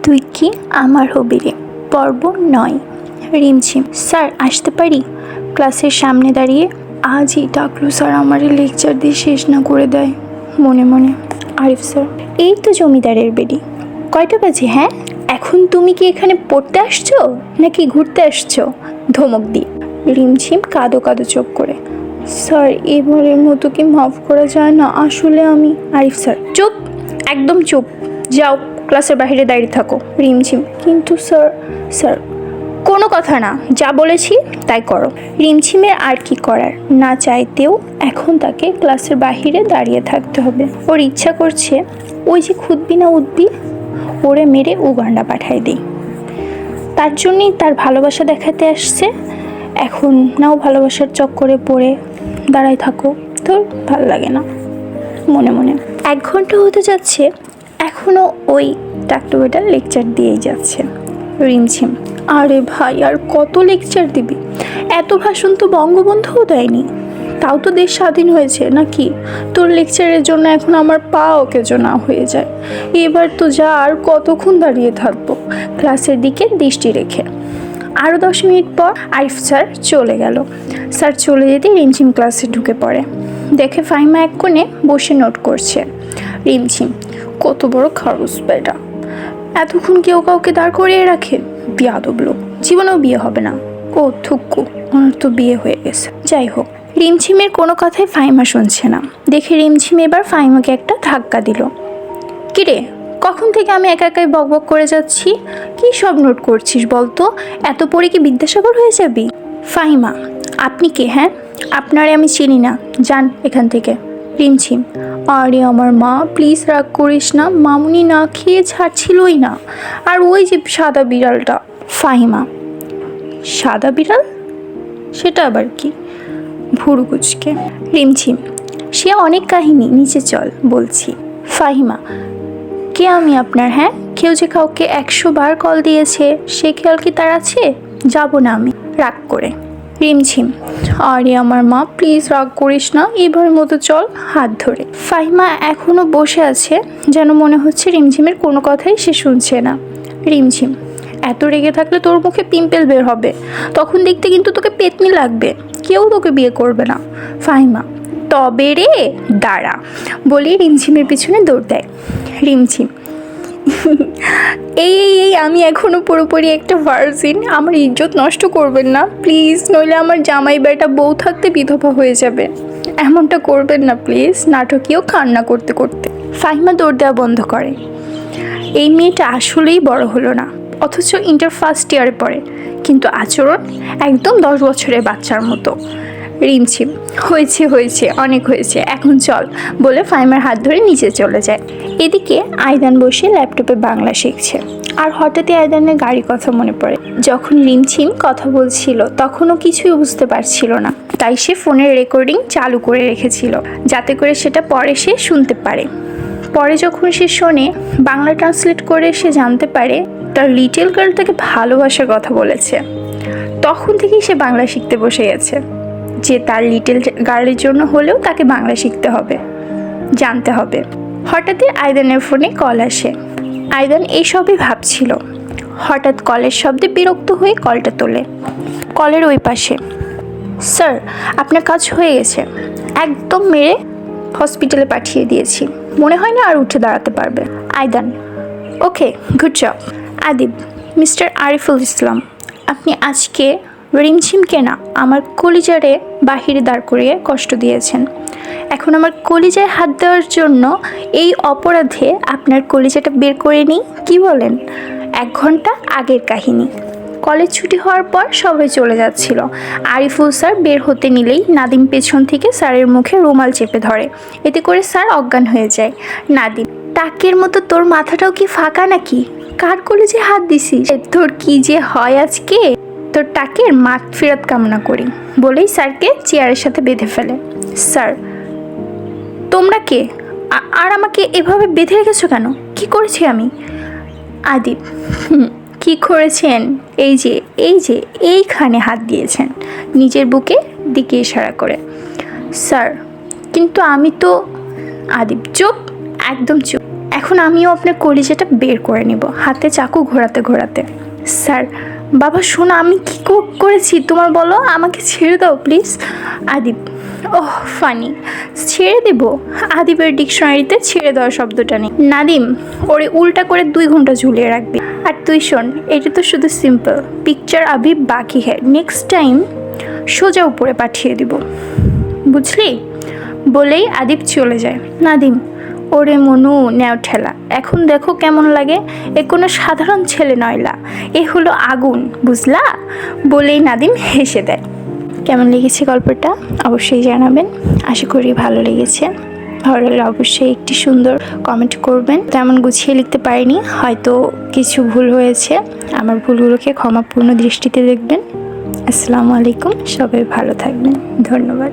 তুই কি আমার হবি রে, পর্ব 9। রিমঝিম। স্যার আসতে পারি? ক্লাসের সামনে দাঁড়িয়ে। আজই টাকলু স্যার আমারে লেকচার দিয়ে শেষ না করে দেয়। মনে মনে। আরিফ স্যার। এই তো জমিদারের বেডি। কয়টা বাজে? হ্যাঁ, এখন তুমি কি এখানে পড়তে আসছো নাকি ঘুরতে আসছো? ধমক দিয়ে। রিমঝিম কাঁদো কাঁদো চোখ করে। স্যার, এবারের মতো কি মাফ করা যায় না? আসলে আমি। আরিফ স্যার। চুপ, একদম চুপ। যাও, ক্লাসের বাইরে দাঁড়িয়ে থাকো। রিমঝিম। কিন্তু স্যার। স্যার, কোনো কথা না, যা বলেছি তাই করো। রিমঝিমের আর কি করার, না চাইতেও এখন তাকে ক্লাসের বাহিরে দাঁড়িয়ে থাকতে হবে। ওর ইচ্ছা করছে ওই যে খুদবি না উঠবি, ওরে মেরে উগান্ডা পাঠায় দিই। তার জন্যই তার ভালোবাসা দেখাতে আসছে। এখন নাও ভালোবাসার চক্করে পড়ে দাঁড়ায় থাকো। তোর ভাল লাগে না। মনে মনে। 1 ঘন্টা হতে যাচ্ছে, এখনও ওই টাকটুবেটা লেকচার দিয়েই যাচ্ছে। রিমঝিম। আরে ভাই, আর কত লেকচার দিবি? এত ভাষণ তো বঙ্গবন্ধুও দেয়নি। তাও তো দেশ স্বাধীন হয়েছে নাকি? তোর লেকচারের জন্য এখন আমার পা অকেজো না হয়ে যায়। এবার তো যা, আর কতক্ষণ দাঁড়িয়ে থাকবো? ক্লাসের দিকে দৃষ্টি রেখে। আরও 10 মিনিট পর আরিফ স্যার চলে গেল। স্যার চলে যেতে রিমঝিম ক্লাসে ঢুকে পড়ে। দেখে ফাহিমা এক কোণে বসে নোট করছে। রিমঝিম। কত বড় খারুস বেটা, এতক্ষণ কেউ কাউকে দাঁড় করিয়ে রাখে। বিয়াদব লোক, জীবনেও বিয়ে হবে না। ও থুক্কু, ওনার তো বিয়ে হয়ে গেছে। যাই হোক, রিমঝিমের কোনো কথাই ফাহিমা শুনছে না। দেখে রিমঝিম এবার ফাহিমাকে একটা ধাক্কা দিল। কিরে, কখন থেকে আমি একা একাই বকবক করে যাচ্ছি? কি সব নোট করছিস বলতো? এত পড়ে কি বিদ্যাসাগর হয়ে যাবি? ফাহিমা। আপনি কে? হ্যাঁ, আপনারে আমি চিনি না, যান এখান থেকে। রিমঝিম। আরে আমার মা, প্লিজ রাগ করিস না, মামুনি না খেয়ে ছাড়ছিলই না। আর ওই যে সাদা বিড়ালটা। ফাহিমা। সাদা বিড়াল? সেটা আবার কি? ভুরু কুচকে। রিমঝিম। সে অনেক কাহিনী, নিচে চল বলছি। ফাহিমা। কে আমি আপনার? হ্যাঁ, কেউ যে কাউকে 100 বার কল দিয়েছে সে খেয়াল কি তার আছে? যাব না আমি, রাগ করে। রিমঝিম। আরে আমার মা, প্লিজ রাগ করিস না, এবারের মতো চল, হাত ধরে। ফাহিমা এখনও বসে আছে, যেন মনে হচ্ছে রিমঝিমের কোনো কথাই সে শুনছে না। রিমঝিম। এত রেগে থাকলে তোর মুখে পিম্পল বের হবে, তখন দেখতে কিন্তু তোকে পেতনি লাগবে, কেউ তোকে বিয়ে করবে না। ফাহিমা। তবে রে, দাঁড়া বলেই রিমঝিমের পিছনে দৌড় দেয়। রিমঝিম। এই এই এই আমি এখনো পুরোপুরি একটা ভার্জিন, আমার ইজ্জত নষ্ট করবেন না প্লিজ, নইলে আমার জামাই বেটা বউ থাকতে বিধবা হয়ে যাবে। এমনটা করবেন না প্লিজ। নাটকীয় কান্না করতে করতে ফাহিমা দৌড় দেওয়া বন্ধ করে। এই মেয়েটা আসলেই বড় হলো না, অথচ ইন্টার ফার্স্ট ইয়ারে পড়ে, কিন্তু আচরণ একদম 10 বছরের বাচ্চার মতো। রিমঝিম। হয়েছে হয়েছে, অনেক হয়েছে, এখন চল বলে ফাহিমার হাত ধরে নিচে চলে যায়। এদিকে আয়দান বসে ল্যাপটপে বাংলা শিখছে। আর হঠাৎই আয়দানের গাড়ির কথা মনে পড়ে। যখন রিমঝিম কথা বলছিল তখনও কিছুই বুঝতে পারছিল না, তাই সে ফোনের রেকর্ডিং চালু করে রেখেছিল যাতে করে সেটা পরে সে শুনতে পারে। পরে যখন সে শোনে, বাংলা ট্রান্সলেট করে সে জানতে পারে তার লিটল গার্ল তাকে ভালোবাসার কথা বলেছে। তখন থেকেই সে বাংলা শিখতে বসে গেছে, যে তার লিটল গার্লের জন্য হলেও তাকে বাংলা শিখতে হবে, জানতে হবে। হঠাৎই আয়দানের ফোনে কল আসে। আয়দান এইসবই ভাবছিল, হঠাৎ কলের শব্দে বিরক্ত হয়ে কলটা তোলে। কলের ওই পাশে। স্যার, আপনার কাজ হয়ে গেছে, একদম মেরে হসপিটালে পাঠিয়ে দিয়েছি, মনে হয় না আর উঠে দাঁড়াতে পারবে। Aydan. Okay, good job. Adib. Mister Ariful Islam, আপনি আজকে রিমঝিমকে না, আমার কলিজারে বাহিরে দাঁড় করিয়ে কষ্ট দিয়েছেন। এখন আমার কলিজায় হাত দেওয়ার জন্য এই অপরাধে আপনার কলিজাটা বের করে নিই, কি বলেন? 1 ঘন্টা আগের কাহিনী। কলেজ ছুটি হওয়ার পর সবাই চলে যাচ্ছিল। আরিফুল স্যার বের হতে নিলেই নাদিম পেছন থেকে স্যারের মুখে রুমাল চেপে ধরে, এতে করে স্যার অজ্ঞান হয়ে যায়। নাদিম। টাকের মতো তোর মাথাটাও কি ফাঁকা নাকি? কার কলেজে হাত দিছিস? তোর কি যে হয় আজকে, তোর টাকের মাঠ ফেরত কামনা করি বলেই স্যারকে চেয়ারের সাথে বেঁধে ফেলে। স্যার, তোমরা কে? আর আমাকে এভাবে বেঁধে রেখেছো কেন? কি করেছি আমি? আদিব। কি করেছেন? এই যে এইখানে হাত দিয়েছেন, নিজের বুকে দিকে ইশারা করে। স্যার, কিন্তু আমি তো। আদিব। চুপ, একদম চুপ। এখন আমিও আপনার কলিজাটা বের করে নিব, হাতে চাকু ঘোরাতে ঘোরাতে। স্যার, বাবা শোনো, আমি কী করেছি তোমার বলো, আমাকে ছেড়ে দাও প্লিজ। আদিব, ওহ ফানি, ছেড়ে দেব? আদিবের ডিকশনারিতে ছেড়ে দেওয়া শব্দটা নেই। নাদিম, ওরে উল্টা করে 2 ঘন্টা ঝুলিয়ে রাখবি। আর তুই শোন, এটা তো শুধু সিম্পল, পিকচার আবি বাকি হ্যাঁ, নেক্সট টাইম সোজা উপরে পাঠিয়ে দিব, বুঝলি? বলেই আদিব চলে যায়। নাদিম, ওরে মনু নেও ঠেলা, এখন দেখো কেমন লাগে, এ কোনো সাধারণ ছেলে নয়লা, এ হলো আগুন, বুঝলা? বলেই নাদিম হেসে দেয়। কেমন লেগেছে গল্পটা অবশ্যই জানাবেন, আশা করি ভালো লেগেছে। ভালো লাগলে অবশ্যই একটি সুন্দর কমেন্ট করবেন। তেমন গুছিয়ে লিখতে পারিনি, হয়তো কিছু ভুল হয়েছে, আমার ভুলগুলোকে ক্ষমাপূর্ণ দৃষ্টিতে দেখবেন। আসসালামু আলাইকুম, সবাই ভালো থাকবেন, ধন্যবাদ।